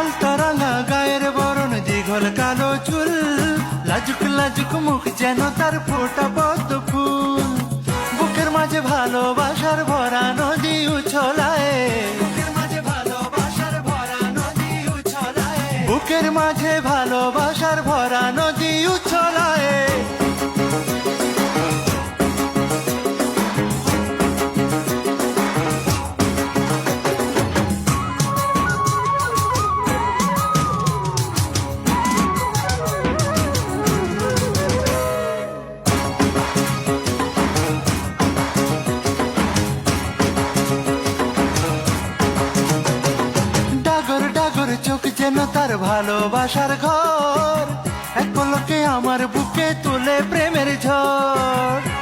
আলতা রাঙা গায়ের বরণ, দীঘল কালো চুল, লাজুক লাজুক মুখ যেন তার ফোটা পদ্ম ফুল। বুকের মাঝে ভালোবাসার ভরা নদী উছলায়, বুকের মাঝে ভালোবাসার ভরা নদী উছলায়, বুকের মাঝে ভালোবাসার ভরা নদী উছলায়। ডাগর ডাগর চোখ যেন তার ভালোবাসার ঘর, এক পলকে আমার বুকে তুলে প্রেমের ঝড়।